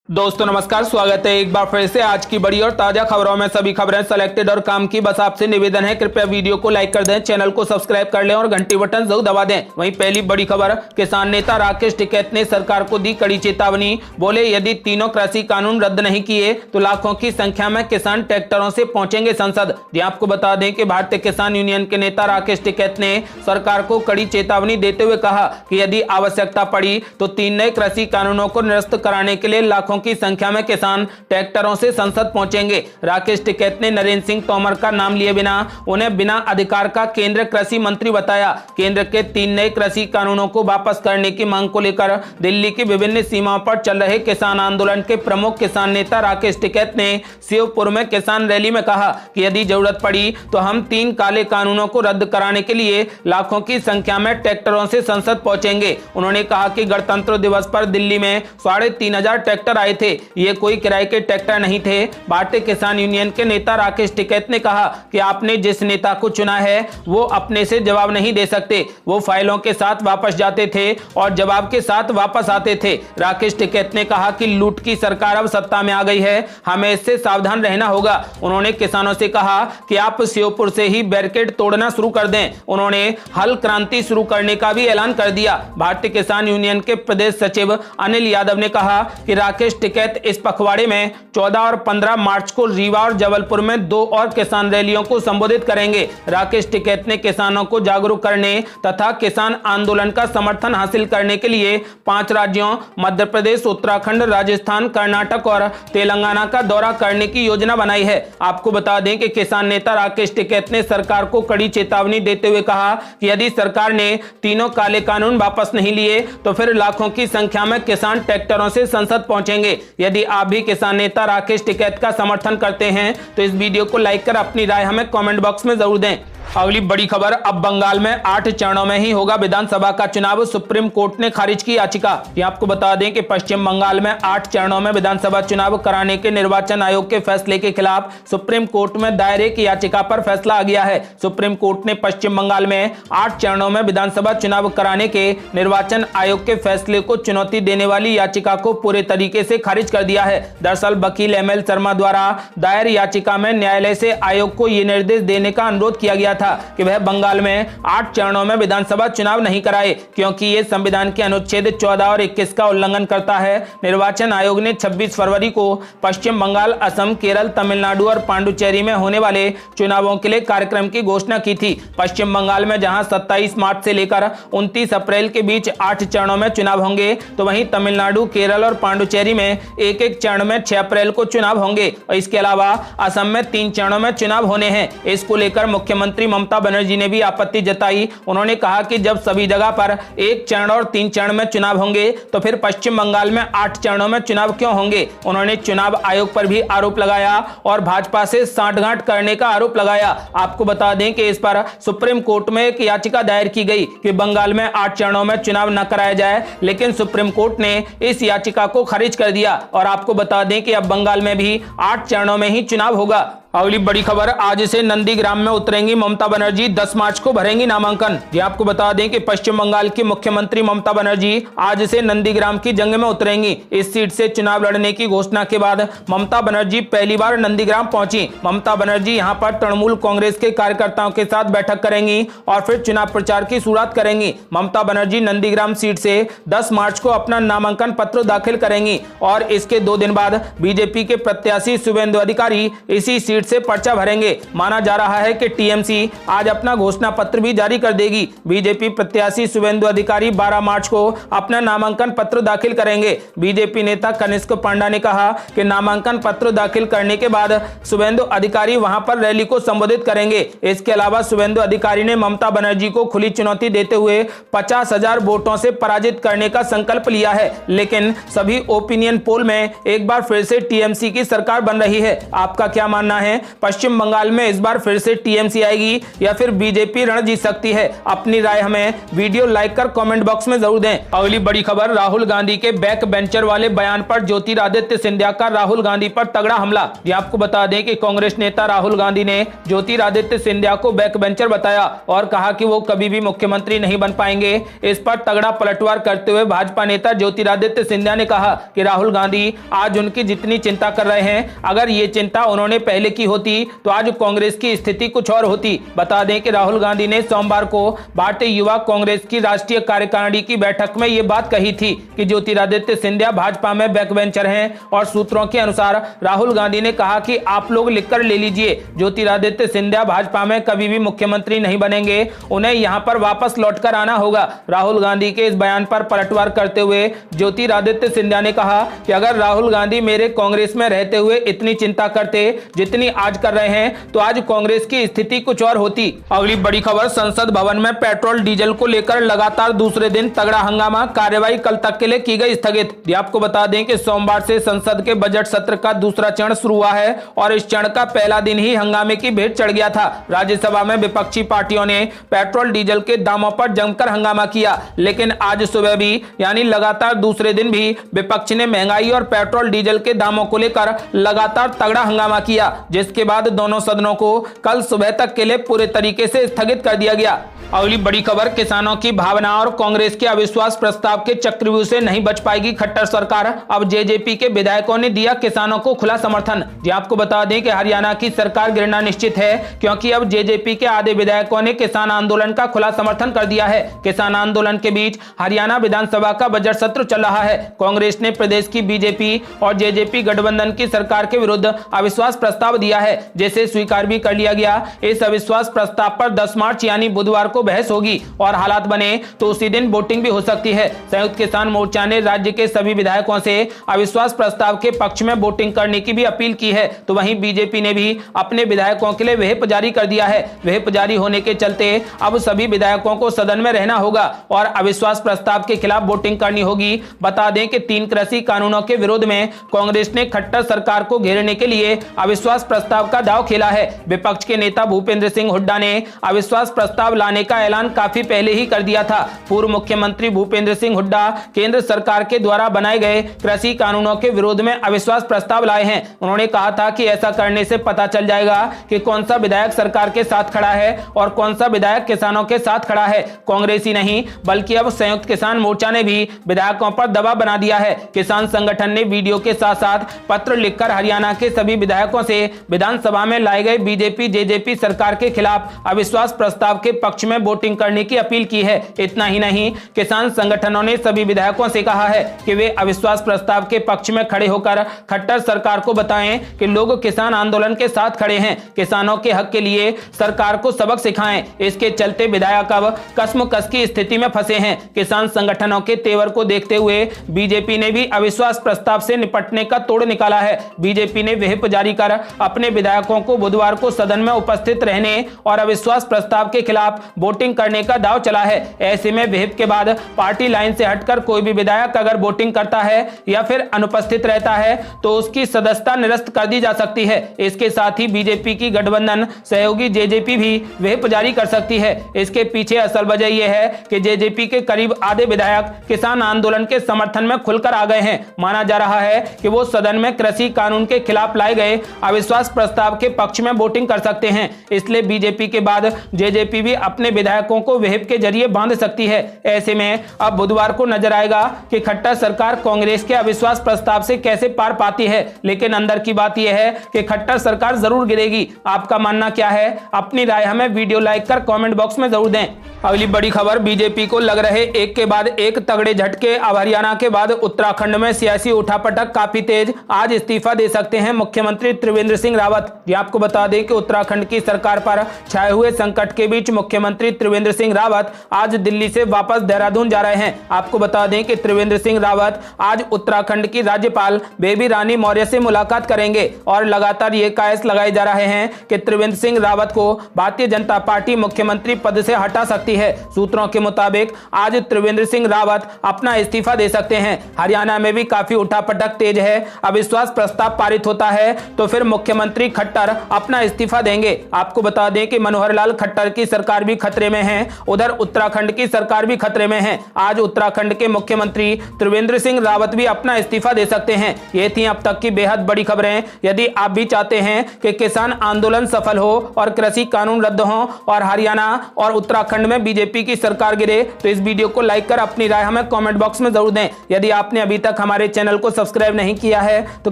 दोस्तों नमस्कार, स्वागत है एक बार फिर से आज की बड़ी और ताजा खबरों में। सभी खबरें सेलेक्टेड और काम की, बस आपसे निवेदन है कृपया वीडियो को लाइक कर दें, चैनल को सब्सक्राइब कर लें और घंटी बटन जरूर दबा दें। वहीं पहली बड़ी खबर, किसान नेता राकेश टिकैत ने सरकार को दी कड़ी चेतावनी। बोले यदि तीनों कृषि कानून रद्द नहीं किए तो लाखों की संख्या में किसान ट्रैक्टरों से पहुंचेंगे संसद। जी आपको बता दें कि भारतीय किसान यूनियन के नेता राकेश टिकैत ने सरकार को कड़ी चेतावनी देते हुए कहा कि यदि आवश्यकता पड़ी तो 3 नए कृषि कानूनों को निरस्त कराने के लिए लाखों की संख्या में किसान ट्रैक्टरों से संसद पहुंचेंगे। राकेश टिकैत ने नरेंद्र सिंह तोमर का नाम लिए बिना उन्हें बिना अधिकार का केंद्रीय कृषि मंत्री बताया। केंद्र के 3 नए कृषि कानूनों को वापस करने की मांग को लेकर दिल्ली की विभिन्न सीमाओं पर चल रहे किसान आंदोलन के प्रमुख किसान नेता राकेश टिकैत ने शिवपुर में किसान रैली में कहा कि यदि जरूरत पड़ी तो हम 3 काले कानूनों को रद्द कराने के लिए लाखों की संख्या में ट्रैक्टरों से संसद पहुंचेंगे। उन्होंने कहा कि गणतंत्र दिवस पर दिल्ली में 3,500 ट्रैक्टर आए थे, ये कोई किराए के ट्रैक्टर नहीं थे। भारतीय किसान यूनियन के नेता राकेश टिकैत ने कहा कि आपने जिस नेता को चुना है वो अपने से जवाब नहीं दे सकते। वो फाइलों के साथ वापस जाते थे और जवाब के साथ वापस आते थे। राकेश टिकैत ने कहा कि लूट की सरकार अब सत्ता में आ गई है, हमें इससे सावधान रहना होगा। उन्होंने किसानों से कहा कि आप शिवपुर से ही बैरिकेड तोड़ना शुरू कर दें। उन्होंने हल क्रांति शुरू करने का भी ऐलान कर दिया। भारतीय किसान यूनियन के प्रदेश सचिव अनिल यादव ने कहा कि राकेश टिकैत इस पखवाड़े में 14 और 15 मार्च को रीवा और जबलपुर में 2 और किसान रैलियों को संबोधित करेंगे। राकेश टिकैत ने किसानों को जागरूक करने तथा किसान आंदोलन का समर्थन हासिल करने के लिए 5 राज्यों मध्य प्रदेश, उत्तराखंड, राजस्थान, कर्नाटक और तेलंगाना का दौरा करने की योजना बनाई है। आपको बता दें कि किसान नेता राकेश टिकैत ने सरकार को कड़ी चेतावनी देते हुए कहा कि यदि सरकार ने तीनों काले कानून वापस नहीं लिए तो फिर लाखों की संख्या में किसान ट्रैक्टरों से संसद पहुंचेंगे। यदि आप भी किसान नेता राकेश टिकैत का समर्थन करते हैं तो इस वीडियो को लाइक कर अपनी राय हमें कमेंट बॉक्स में जरूर दें। अगली बड़ी खबर, अब बंगाल में 8 चरणों में ही होगा विधानसभा का चुनाव, सुप्रीम कोर्ट ने खारिज की याचिका। आपको बता दें कि पश्चिम बंगाल में 8 चरणों में विधानसभा चुनाव कराने के निर्वाचन आयोग के फैसले के खिलाफ सुप्रीम कोर्ट में दायर एक याचिका पर फैसला आ गया है। सुप्रीम कोर्ट ने पश्चिम बंगाल में 8 चरणों में विधानसभा चुनाव कराने के निर्वाचन आयोग के फैसले को चुनौती देने वाली याचिका को पूरे तरीके से खारिज कर दिया है। दरअसल वकील ML शर्मा द्वारा दायर याचिका में न्यायालय से आयोग को यह निर्देश देने का अनुरोध किया गया था कि वह बंगाल में 8 चरणों में विधानसभा चुनाव नहीं कराए, क्योंकि ये संविधान के अनुच्छेद 14 और 21 का उल्लंघन करता है। निर्वाचन आयोग ने 26 फरवरी को पश्चिम बंगाल, असम, केरल, तमिलनाडु और पांडुचेरी में होने वाले चुनावों के लिए कार्यक्रम की घोषणा की थी। पश्चिम बंगाल में जहां 27 मार्च से लेकर 29 अप्रैल के बीच 8 चरणों में चुनाव होंगे, तो वहीं तमिलनाडु, केरल और पांडुचेरी में एक चरण में 6 अप्रैल को चुनाव होंगे। और इसके अलावा असम में 3 चरणों में चुनाव होने हैं। इसको लेकर मुख्यमंत्री ममता बनर्जी ने भी आपत्ति जताई। उन्होंने कहा कि जब सभी जगह पर 1 चरण और 3 चरण में चुनाव होंगे तो फिर पश्चिम बंगाल में 8 चरणों में चुनाव क्यों होंगे। उन्होंने चुनाव आयोग पर भी आरोप लगाया और भाजपा से सांठगांठ करने का आरोप लगाया। आपको बता दें कि इस पर सुप्रीम कोर्ट में एक याचिका दायर की गई कि बंगाल में 8 चरणों में चुनाव न कराया जाए, लेकिन सुप्रीम कोर्ट ने इस याचिका को खारिज कर दिया। और आपको बता दें कि अब बंगाल में भी 8 चरणों में ही चुनाव होगा। अगली बड़ी खबर, आज से नंदीग्राम में उतरेंगी ममता बनर्जी, 10 मार्च को भरेंगी नामांकन। ये आपको बता दें कि पश्चिम बंगाल की मुख्यमंत्री ममता बनर्जी आज से नंदीग्राम की जंग में उतरेंगी। इस सीट से चुनाव लड़ने की घोषणा के बाद ममता बनर्जी पहली बार नंदीग्राम पहुंची। ममता बनर्जी यहां पर तृणमूल कांग्रेस के कार्यकर्ताओं के साथ बैठक करेंगी और फिर चुनाव प्रचार की शुरुआत करेंगी। ममता बनर्जी नंदीग्राम सीट से 10 मार्च को अपना नामांकन पत्र दाखिल करेंगी और इसके 2 दिन बाद बीजेपी के प्रत्याशी शुभेंदु अधिकारी इसी सीट से पर्चा भरेंगे। माना जा रहा है कि टीएमसी आज अपना घोषणा पत्र भी जारी कर देगी। बीजेपी प्रत्याशी शुभेंदु अधिकारी 12 मार्च को अपना नामांकन पत्र दाखिल करेंगे। बीजेपी नेता कनिष्क पांडा ने कहा कि नामांकन पत्र दाखिल करने के बाद शुभेंदु अधिकारी वहां पर रैली को संबोधित करेंगे। इसके अलावा शुभेंदु अधिकारी ने ममता बनर्जी को खुली चुनौती देते हुए 50,000 वोटों से पराजित करने का संकल्प लिया है। लेकिन सभी ओपिनियन पोल में एक बार फिर से टीएमसी की सरकार बन रही है। आपका क्या मानना है? हैं पश्चिम बंगाल में इस बार फिर से टीएमसी आएगी या फिर बीजेपी रण जीत सकती है? अपनी राय हमें वीडियो लाइक कर कमेंट बॉक्स में जरूर दें। अगली बड़ी खबर, राहुल गांधी के बैक बेंचर वाले बयान पर ज्योतिरादित्य सिंधिया का राहुल गांधी पर तगड़ा हमला। ये आपको बता दें कि कांग्रेस नेता राहुल गांधी ने ज्योतिरादित्य सिंधिया को बैक बेंचर बताया और कहा कि वो कभी भी मुख्यमंत्री नहीं बन पाएंगे। इस पर तगड़ा पलटवार करते हुए भाजपा नेता ज्योतिरादित्य सिंधिया ने कहा कि राहुल गांधी आज उनकी जितनी चिंता कर रहे हैं, अगर ये चिंता उन्होंने पहले की होती तो आज कांग्रेस की स्थिति कुछ और होती। बता दें कि राहुल गांधी ने सोमवार को भारतीय युवा कांग्रेस की राष्ट्रीय कार्यकारिणी की बैठक में ये बात कही थी कि ज्योतिरादित्य सिंधिया भाजपा में बैकबेंचर हैं और सूत्रों के अनुसार राहुल गांधी ने कहा कि आप लोग लिखकर ले लीजिए, ज्योतिरादित्य सिंधिया भाजपा में कभी भी मुख्यमंत्री नहीं बनेंगे, उन्हें यहां पर वापस लौटकर आना होगा। राहुल गांधी के इस बयान पर पलटवार करते हुए ज्योतिरादित्य सिंधिया ने कहा कि अगर राहुल गांधी मेरे कांग्रेस में रहते हुए इतनी चिंता करते जितनी आज कर रहे हैं तो आज कांग्रेस की स्थिति कुछ और होती। अगली बड़ी खबर, संसद भवन में पेट्रोल डीजल को लेकर लगातार दूसरे दिन तगड़ा हंगामा, कार्यवाही कल तक के लिए की गई स्थगित। ये आपको बता दें कि सोमवार से संसद के बजट सत्र का दूसरा चरण शुरू हुआ है और इस चरण का पहला दिन ही हंगामे की भेंट चढ़ गया था। राज्यसभा में विपक्षी पार्टियों ने पेट्रोल डीजल के दामों पर जमकर हंगामा किया, लेकिन आज सुबह भी यानी लगातार दूसरे दिन भी विपक्ष ने महंगाई और पेट्रोल डीजल के दामों को लेकर लगातार तगड़ा हंगामा किया, जिसके बाद दोनों सदनों को कल सुबह तक के लिए पूरे तरीके से स्थगित कर दिया गया। अगली बड़ी खबर, किसानों की भावना और कांग्रेस के अविश्वास प्रस्ताव के चक्रव्यूह से नहीं बच पाएगी खट्टर सरकार। अब जेजेपी के विधायकों ने दिया किसानों को खुला समर्थन। जी आपको बता दें कि हरियाणा की सरकार गिरना निश्चित है, क्योंकि अब जेजेपी के आधे विधायकों ने किसान आंदोलन का खुला समर्थन कर दिया है। किसान आंदोलन के बीच हरियाणा विधानसभा का बजट सत्र चल रहा है। कांग्रेस ने प्रदेश की बीजेपी और जेजेपी गठबंधन की सरकार के विरुद्ध अविश्वास प्रस्ताव दिया है, जिसे स्वीकार भी कर लिया गया। इस अविश्वास प्रस्ताव पर 10 मार्च यानी बुधवार को बहस होगी और हालात बने तो उसी दिन वोटिंग भी हो सकती है। संयुक्त किसान मोर्चा ने राज्य के सभी विधायकों से अविश्वास प्रस्ताव के पक्ष में वोटिंग करने की भी अपील की है, तो वहीं बीजेपी ने भी अपने विधायकों के लिए व्हिप जारी कर दिया है। व्हिप जारी होने के चलते अब सभी विधायकों को सदन में रहना होगा और अविश्वास प्रस्ताव के खिलाफ वोटिंग करनी होगी। बता दें कि 3 कृषि कानूनों के विरोध में कांग्रेस ने खट्टर सरकार को घेरने के लिए अविश्वास प्रस्ताव का दांव खेला है। विपक्ष के नेता भूपेंद्र सिंह हुड्डा ने अविश्वास प्रस्ताव लाने का ऐलान काफी पहले ही कर दिया था। पूर्व मुख्यमंत्री भूपेंद्र सिंह हुड्डा केंद्र सरकार के द्वारा बनाए गए कृषि कानूनों के विरोध में अविश्वास प्रस्ताव लाए हैं। उन्होंने कहा था कि ऐसा करने से पता चल जाएगा कि कौन सा विधायक सरकार के साथ खड़ा है और कौन सा विधायक किसानों के साथ खड़ा है। कांग्रेस ही नहीं बल्कि अब संयुक्त किसान मोर्चा ने भी विधायकों पर दबाव बना दिया है। किसान संगठन ने वीडियो के साथ साथ पत्र लिखकर हरियाणा के सभी विधायकों से विधानसभा में लाए गए बीजेपी जेजेपी सरकार के खिलाफ अविश्वास प्रस्ताव के पक्ष में वोटिंग करने की अपील की है। इतना ही नहीं, किसान संगठनों ने सभी विधायकों से कहा है कि वे अविश्वास प्रस्ताव के पक्ष में खड़े होकर खट्टर सरकार को बताएं कि लोग किसान आंदोलन के साथ खड़े हैं, किसानों के हक के लिए सरकार को सबक सिखाएं। इसके चलते विधायक अब कसमकस की स्थिति में फंसे हैं। किसान संगठनों के तेवर को देखते हुए बीजेपी ने भी अविश्वास प्रस्ताव से निपटने का तोड़ निकाला है। बीजेपी ने व्हिप जारी कर अपने विधायकों को बुधवार को सदन में उपस्थित रहने और अविश्वास प्रस्ताव के खिलाफ वोटिंग करने का दाव चला है। ऐसे में व्हिप के बाद पार्टी लाइन से हटकर कोई भी विधायक अगर वोटिंग करता है या फिर अनुपस्थित रहता है तो उसकी सदस्यता निरस्त कर दी जा सकती है। इसके साथ ही बीजेपी की गठबंधन सहयोगी जेजेपी भी व्हिप जारी कर सकती है। इसके पीछे असल वजह यह है कि जेजेपी के करीब आधे विधायक किसान आंदोलन के समर्थन में खुलकर आ गए हैं। माना जा रहा है कि वो सदन में कृषि कानून के खिलाफ लाए गए अविश्वास प्रस्ताव के पक्ष में वोटिंग कर सकते हैं। इसलिए बीजेपी के बाद जेजेपी भी अपने विधायकों को व्हिप के जरिए बांध सकती है। ऐसे में अब बुधवार को नजर आएगा कि खट्टर सरकार कांग्रेस के अविश्वास प्रस्ताव से कैसे पार पाती है। लेकिन अंदर की बात यह है कि खट्टर सरकार जरूर गिरेगी। आपका मानना क्या है? अपनी राय हमें वीडियो लाइक कर कमेंट बॉक्स में जरूर दें। अगली बड़ी खबर, बीजेपी को लग रहे एक के बाद एक तगड़े झटके। अब हरियाणा के बाद उत्तराखंड में सियासी उठापटक काफी तेज। आज इस्तीफा दे सकते हैं मुख्यमंत्री त्रिवेंद्र सिंह रावत। ये आपको बता दें कि उत्तराखंड की सरकार पर छाए हुए संकट के बीच मुख्यमंत्री त्रिवेंद्र सिंह रावत आज दिल्ली से वापस देहरादून जा रहे हैं। आपको बता दें कि त्रिवेंद्र सिंह रावत आज उत्तराखंड की राज्यपाल बेबी रानी मौर्य से मुलाकात करेंगे और लगातार ये कयास लगाए जा रहे हैं कि त्रिवेंद्र सिंह रावत को भारतीय जनता पार्टी मुख्यमंत्री पद से हटा सकती है। सूत्रों के मुताबिक आज त्रिवेंद्र सिंह रावत अपना इस्तीफा दे सकते हैं। हरियाणा में भी काफी उठापटक तेज है। अविश्वास प्रस्ताव पारित होता है तो फिर मुख्यमंत्री मुख्यमंत्री खट्टर अपना इस्तीफा देंगे। आपको बता दें कि मनोहर लाल खट्टर की सरकार भी खतरे में है, उधर उत्तराखंड की सरकार भी खतरे में है। आज उत्तराखंड के मुख्यमंत्री त्रिवेंद्र सिंह रावत भी अपना इस्तीफा दे सकते हैं। ये थी अब तक की बेहद बड़ी खबरें। यदि आप भी चाहते हैं कि किसान आंदोलन सफल हो और कृषि कानून रद्द हो और हरियाणा और उत्तराखंड में बीजेपी की सरकार गिरे, तो इस वीडियो को लाइक कर अपनी राय हमें कमेंट बॉक्स में जरूर दें। यदि आपने अभी तक हमारे चैनल को सब्सक्राइब नहीं किया है तो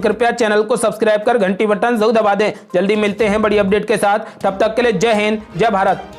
कृपया चैनल को सब्सक्राइब कर घंटी बटन जरूर दबा दें। जल्दी मिलते हैं बड़ी अपडेट के साथ, तब तक के लिए जय हिंद, जय भारत।